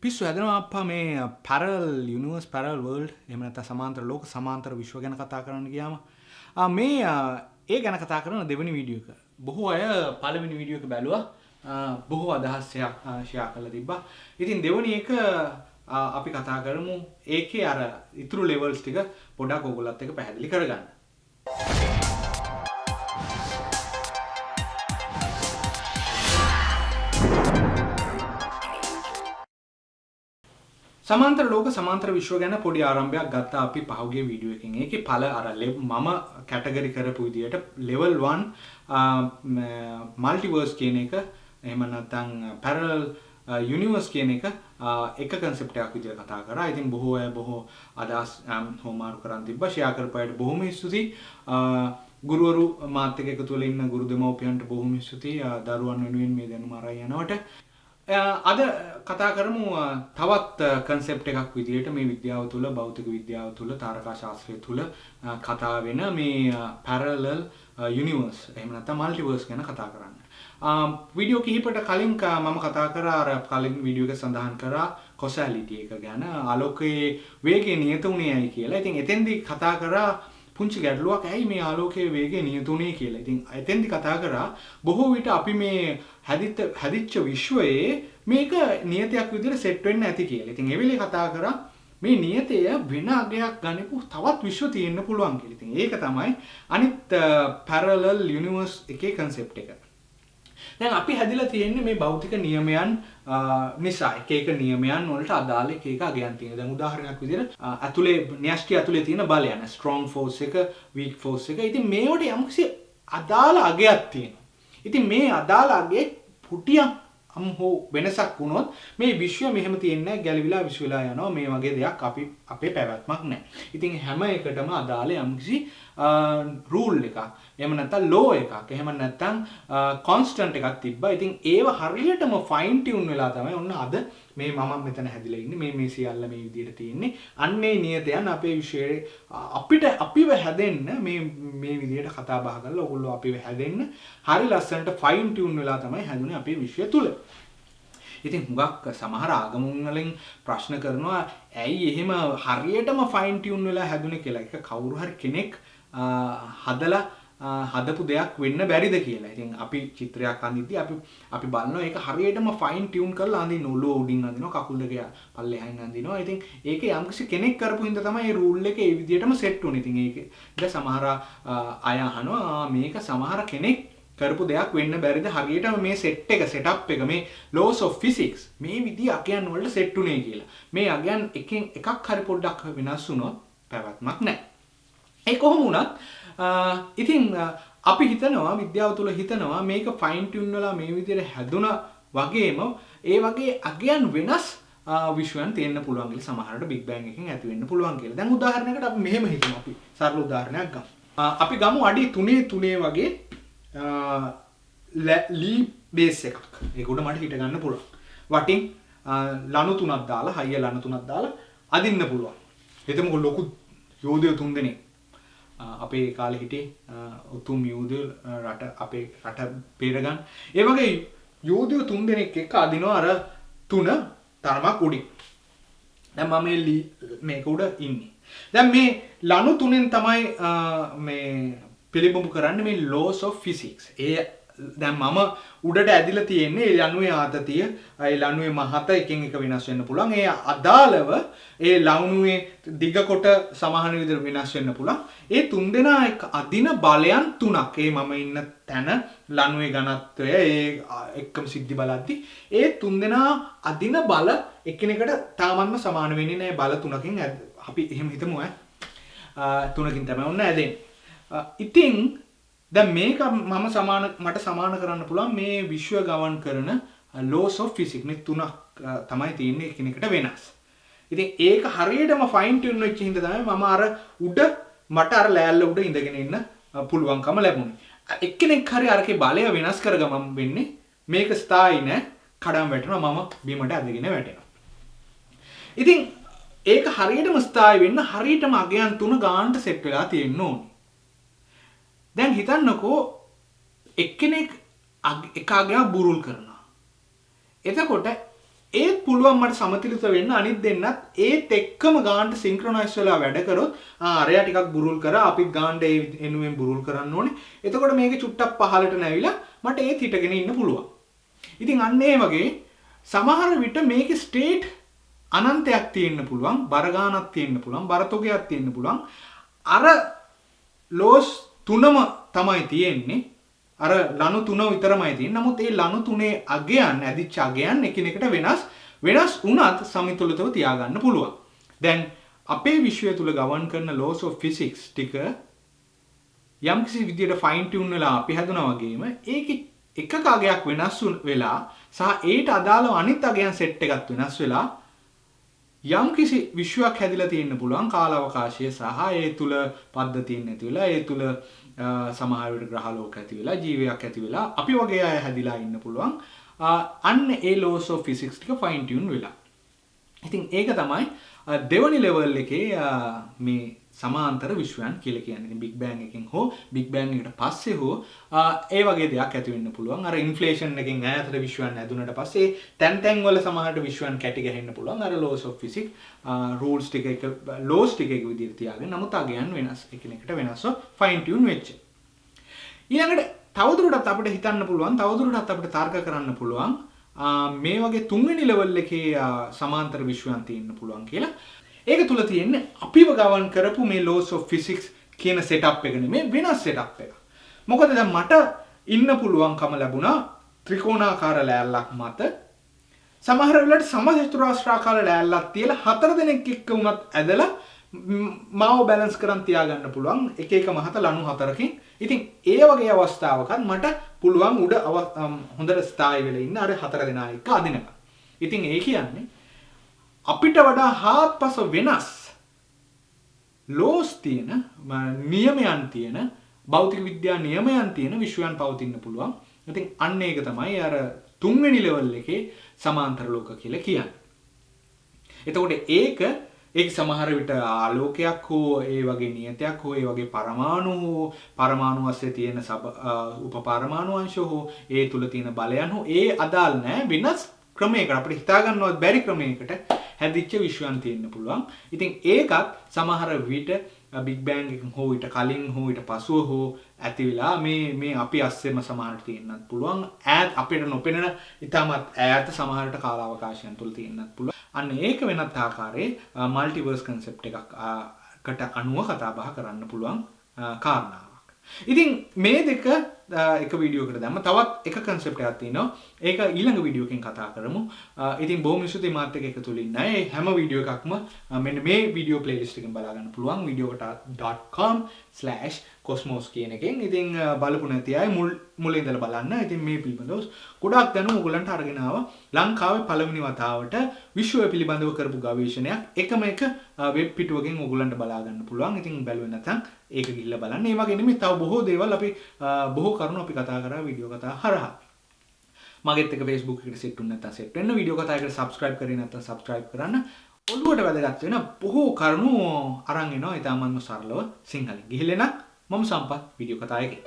පිස්සු හැදෙනවා අප්පා මේ පැරලල් යුනිවර්ස් පැරලල් වර්ල්ඩ් එහෙම නැත්නම් සමාන්තර ලෝක සමාන්තර විශ්ව ගැන කතා කරන්න ගියාම මේ ඒ ගැන කතා කරන දෙවෙනි වීඩියෝ එක. බොහෝ අය පළවෙනි වීඩියෝ එක බැලුවා. බොහෝ අදහස් ෂෙයා කරලා තිබ්බා. ඉතින් දෙවෙනි එක අපි කතා කරමු ඒකේ අර ඉතුරු ලෙවල්ස් ටික පොඩක් ඔයගොල්ලත් එක්ක පැහැදිලි කරගන්න. සමාන්තර ලෝක සමාන්තර විශ්ව ගැන පොඩි ආරම්භයක් ගත්තා අපි පහුගිය වීඩියෝ එකකින්. ඒකේ පළ අර මම කැටගරි කරපු විදියට level 1 multiverse කියන එක එහෙම නැත්නම් parallel universe කියන එක concept එකක් විදියට කතා කරා. ඉතින් බොහෝ අය බොහෝ අදහස් හොමාරු කරන් තිබ්බා. ෂෙයා කරපු අයට බොහොම ස්තුතියි. ගුරුවරු මාත් එක්ක එකතු වෙලා ඉන්න ගුරු දෙමව්පියන්ට බොහොම ස්තුතියි. දරුවන් වෙනුවෙන් මේ දැනුම අරන් යනවට. අද කතා කරමු තවත් කන්සෙප්ට් එකක් විදිහට මේ විද්‍යාව තුළ භෞතික විද්‍යාව තුළ තාරකා ශාස්ත්‍රය තුළ කතා වෙන මේ parallel universe එහෙම නැත්නම් multiverse ගැන කතා කරන්න. වීඩියෝ කිහිපයකට කලින් මම කතා කරා අර කලින් වීඩියෝ එක සඳහන් කරා causality එක ගැන ආලෝකයේ වේගය නියත උනේයි කියලා. ඉතින් එතෙන්දී කතා කරා පුංචි ගැටලුවක් ඇයි මේ ආලෝකයේ වේගය නියතුනේ කියලා. ඉතින් එතෙන්දි කතා කරා බොහෝ විට අපි මේ හැදිච්ච විශ්වයේ මේක නියතයක් විදිහට සෙට් වෙන්න ඇති කියලා. ඉතින් ඒ වෙලේ කතා කරා මේ නියතය වෙන අගයක් ගන්නපු තවත් විශ්ව තියෙන්න පුළුවන් කියලා. ඉතින් ඒක තමයි අනිත් parallel universe එකේ concept එක. දැන් අපි හැදිලා තියෙන්නේ මේ භෞතික නියමයන් නිසා එක එක නියමයන් වලට අදාළ එක එක අගයන් තියෙනවා. දැන් උදාහරණයක් විදිහට ඇතුලේ න්‍යෂ්ටි ඇතුලේ තියෙන බලයන් strong force එක weak force එක. ඉතින් මේවට යම්කිසි අදාළ අගයක් තියෙනවා. ඉතින් මේ අදාළ අගයේ පුටියක් හෝ වෙනසක් වුණොත් මේ විශ්වය මෙහෙම තියෙන්නේ ගැලවිලා විශ්ව වෙලා යනවා. මේ වගේ දෙයක් අපේ පැවැත්මක් නැහැ. ඉතින් හැම එකටම අදාළ යම්කිසි රූල් එකක් එහෙම නැත්නම් ලෝ එකක් එහෙම නැත්නම් කොන්ස්ටන්ට් එකක් තිබ්බා. ඉතින් ඒව හරියටම ෆයින් ටියුන් වෙලා තමයි ඔන්න අද මේ මම මෙතන හැදිලා ඉන්නේ මේ සියල්ල මේ විදිහට තියෙන්නේ. අන්නේ නියතයන් අපේ විශ්වයේ අපිව හැදෙන්න මේ විදිහට කතා බහ කරලා ඔයගොල්ලෝ අපිව හැදෙන්න හරි ලස්සනට ෆයින් ටියුන් වෙලා තමයි හැදුනේ අපේ විශ්වය තුල. ඉතින් හුඟක් සමහර ආගමුන් වලින් ප්‍රශ්න කරනවා ඇයි එහෙම හරියටම ෆයින් ටියුන් වෙලා හැදුනේ කියලා. ඒක කවුරු හරි කෙනෙක් හදපු දෙයක් වෙන්න බැරිද කියලා. ඉතින් අපි චිත්‍රයක් අඳිද්දී අපි බලනවා ඒක හරියටම ෆයින් ටියුන් කරලා අඳින්න ඔළුව උඩින් අඳිනවා කකුල් දෙක පල්ලෙහායින් අඳිනවා. ඉතින් ඒක යම්කිසි කෙනෙක් කරපු හින්දා තමයි මේ රූල් එක ඒ විදිහටම සෙට් වුනේ. ඉතින් ඒක සමහර අය අහනවා මේක සමහර කෙනෙක් කරපු දෙයක් වෙන්න බැරිද හරියටම මේ සෙටප් එක මේ laws of physics මේ විදිහ අගයන් වලට සෙට් උනේ කියලා. මේ අගයන් එකෙන් එකක් හරි පොඩ්ඩක් වෙනස් වුණොත් පැවැත්මක් නැහැ. ඒ කොහොම වුණත් ඉතින් අපි හිතනවා විද්‍යාව තුළ හිතනවා මේක ෆයින් ටියුන් වෙලා මේ විදිහට හැදුනා වගේම ඒ වගේ අගයන් වෙනස් විශ්වයන් තියෙන්න පුළුවන් කියලා සමහරවිට බිග් බෑන් එකකින් ඇති වෙන්න පුළුවන් කියලා. දැන් උදාහරණයකට අපි මෙහෙම හිතමු. අපි සරල උදාහරණයක් ගමු. අපි ගමු අඩි 3 වගේ ලී බේස් එකක්. ඒක උඩ මට හිට ගන්න පුළුවන්. වටින් ලණු 3ක් දාලා හයිය ලණු 3ක් දාලා අදින්න පුළුවන්. හිතමුකෝ ලොකු යෝධයෝ 3 දෙනෙක් අපේ කාලේ හිටියේ උතුම් යෝධයෝ අපේ රට බේරගන්න. ඒ වගේ යෝධයෝ 3 දෙනෙක් එක්ක අදිනවා අර 3 තරමක් උඩින්. දැන් මම මේක උඩ ඉන්නේ. දැන් මේ ලණු 3න් තමයි මේ පිළිබිඹු කරන්නේ මේ laws of physics. දැන් මම උඩට ඇදිලා තියෙන්නේ ඒ ලණුවේ ආතතිය, ඒ ලණුවේ මහත එකෙන් එක වෙනස් වෙන්න පුළුවන්. ඒ අදාළව ඒ ලණුවේ දිග කොට සමාන විදිහට වෙනස් වෙන්න පුළුවන්. ඒ තුන් දෙනා එක්ක අදින බලයන් තුනක්. ඒ මම ඉන්න තැන ලණුවේ ඝනත්වය ඒ එක්කම සිද්ධි බලද්දි ඒ තුන් දෙනා අදින බල එකිනෙකට තාමත්ම සමාන වෙන්නේ නැහැ. බල තුනකින් අපි එහෙම හිතමු තුනකින් තමයි ඔන්න ඇදෙන්නේ. ඉතින් දැන් මේක මට සමාන කරන්න පුළුවන් මේ විශ්ව ගමන් කරන laws of physics මේ තුනක් තමයි තියෙන්නේ එකිනෙකට වෙනස්. ඉතින් ඒක හරියටම ෆයින් ටියුන් වෙච්ච හින්දා තමයි මම අර මට අර ලෑල්ල උඩ ඉඳගෙන ඉන්න පුළුවන්කම ලැබුණේ. එක්කෙනෙක් හරි අරකේ බලය වෙනස් කරගමන් වෙන්නේ මේක ස්ථායි නෑ කඩම් වැටෙනවා මම බිමට ඇදගෙන වැටෙනවා. ඉතින් ඒක හරියටම ස්ථායි වෙන්න හරියටම අගයන් 3 ගානට සෙට් වෙලා තියෙන්න ඕනේ. දැන් හිතන්නකෝ එක්කෙනෙක් එක අගයක් බුරුල් කරනවා. එතකොට ඒත් පුළුවන් මට සමතුලිත වෙන්න අනිත් දෙන්නත් ඒත් එක්කම ගානට සින්ක්‍රොනයිස් වෙලා වැඩ කරොත් අරයා ටිකක් බුරුල් කරා අපිත් ගානට ඒ එනුවෙන් බුරුල් කරන්න ඕනේ. එතකොට මේකේ චුට්ටක් පහලට නැවිලා මට ඒත් හිටගෙන ඉන්න පුළුවන්. ඉතින් අන්න ඒ වගේ සමහර විට මේකේ ස්ටේට් අනන්තයක් තියෙන්න පුළුවන්, බර ගානක් තියෙන්න පුළුවන්, බර තොගයක් තියෙන්න පුළුවන්. අර ලෝස් තුනම තමයි තියෙන්නේ. අර ලනු තුන විතරමයි තියෙන්නේ. නමුත් ඒ ලනු තුනේ අගයන් ඇදිච්ච අගයන් එකිනෙකට වෙනස් වුණත් සමතුලිතව තියාගන්න පුළුවන්. දැන් අපේ විශ්වය තුල ගවන් කරන laws of physics ටික යම්කිසි විදියට ෆයින් ටියුන් වෙලා අපි හදුනා වගේම ඒකේ එකක අගයක් වෙනස් වෙලා සහ ඒට අදාළව අනිත් අගයන් සෙට් එකක් වෙනස් වෙලා යම්කිසි විශ්වයක් හැදිලා තියෙන්න පුළුවන් කාලාවකාශය සහ ඒ තුල පද්ධතීන් නැති වෙලා ඒ තුල සමහර විට ග්‍රහ ලෝක ඇති වෙලා ජීවයක් ඇති වෙලා අපි වගේ අය හැදිලා ඉන්න පුළුවන්. අන්න ඒ laws of physics ටික fine tune වෙලා. ඉතින් ඒක තමයි දෙවනි level එකේ මේ සමාන්තර විශ්වයන් කියලා කියන්නේ. ඉතින් big bang එකෙන් හෝ big bang එකට පස්සේ හෝ ඒ වගේ දෙයක් ඇති වෙන්න පුළුවන්. අර inflation එකෙන් ඈතට විශ්වයන් ඇදුනට පස්සේ තැන් වල සමහරට විශ්වයන් කැටි ගහන්න පුළුවන්. අර laws of physics rules ටික එක laws ටික එක විදිහට තියාගෙන. නමුත් අගයන් වෙනස් එකිනෙකට වෙනස්ව fine tune වෙච්ච. ඊළඟට තවදුරටත් අපිට හිතන්න පුළුවන්, තවදුරටත් අපිට තර්ක කරන්න පුළුවන් මේ වගේ තුන්වෙනි level එකේ සමාන්තර විශ්වයන් තියෙන්න පුළුවන් කියලා. ඒක තුල තියෙන්නේ අපිව ගවන් කරපු මේ laws of physics කියන setup එක නෙමෙයි වෙනස් setup එකක්. මොකද දැන් මට ඉන්න පුළුවන්කම ලැබුණා ත්‍රිකෝණාකාර ලෑල්ලක් මත සමහර වෙලාවට සමචතුරාස්‍රාකාර ලෑල්ලක් තියලා 4 දෙනෙක් එක්ක වුණත් ඇදලා මාව බැලන්ස් කරන් තියාගන්න පුළුවන් එක එක මහත ලණු 4කින්. ඉතින් ඒ වගේ අවස්ථාවකත් මට පුළුවන් උඩ හොඳට ස්ථායි වෙලා ඉන්න අර 4 දෙනා එක්ක අදිනක. ඉතින් ඒ කියන්නේ අපිට වඩා හාත්පස වෙනස් laws තියෙන නියමයන් තියෙන භෞතික විද්‍යා නියමයන් තියෙන විශ්වයන් පවතින්න පුළුවන්. ඉතින් අන්න ඒක තමයි අර තුන්වෙනි level එකේ සමාන්තර ලෝක කියලා කියන්නේ. එතකොට ඒක සමහර විට ආලෝකයක් හෝ ඒ වගේ නියතයක් හෝ ඒ වගේ පරමාණු වස්සේ තියෙන උපපරමාණු අංශ හෝ ඒ තුල තියෙන බලයන් හෝ ඒ අදාළ නැහැ වෙනස් ක්‍රමයකට අපිට හිතා ගන්නවත් බැරි ක්‍රමයකට හැදිච්ච විශ්වයන් තියෙන්න පුළුවන්. ඉතින් ඒකත් සමහර විට බිග් බෑන් එකෙන් හෝ ඊට කලින් හෝ ඊට පසුව හෝ ඇති වෙලා මේ අපි අස්සෙම සමහරට තියෙන්නත් පුළුවන්. ඈත් අපිට නොපෙනෙන ඊටමත් ඈත සමහරට කාලාවකාශයන් තුල තියෙන්නත් පුළුවන්. අන්න ඒක වෙනත් ආකාරයේ මල්ටිවර්ස් concept එකකට අනුව කතා බහ කරන්න පුළුවන් කාරණාවක්. ඉතින් මේ දෙක එක වීඩියෝ එකට දැම්ම. තවත් එක concept එකක් තියෙනවා. ඒක ඊළඟ වීඩියෝ එකෙන් කතා කරමු. ඉතින් බොහොම ස්තුතියි මාත් එක්ක එකතු වෙලා ඉන්න. ඒ හැම වීඩියෝ එකක්ම මෙන්න මේ වීඩියෝ ප්ලේලිස්ට් එකෙන් බලා ගන්න පුළුවන්. videokat.com/cosmos කියන එකෙන්. ඉතින් බලපු නැති අය මුල ඉඳලා බලන්න. ඉතින් මේ පිළිබඳව ගොඩාක් දැනුම ඔයගලන්ට අරගෙන ආවා. ලංකාවේ පළවෙනි වතාවට විශ්වය පිළිබඳව කරපු ගවේෂණයක් එකම එක වෙබ් පිටුවකින් ඔයගලන්ට බලා ගන්න පුළුවන්. ඉතින් බැලුවේ නැත්නම් ඒක ගිහිල්ලා බලන්න. ඒ වගේ නෙමෙයි තව බොහෝ දේවල් අපි බොහෝ කරුණු අපි කතා කරා වීඩියෝ කතා හරහා. මගෙත් එක Facebook එකට සෙට් වුණ නැත්නම් සෙට් වෙන්න, වීඩියෝ කතා එකට subscribe කරේ නැත්නම් subscribe කරන්න. ඔළුවට වැදගත් වෙන බොහෝ කරුණු අරන් එනවා ඊටමන්ම සරලව සිංහලෙන්. ගිහිල්ලා නම් මම සම්පත් වීඩියෝ කතා එකේ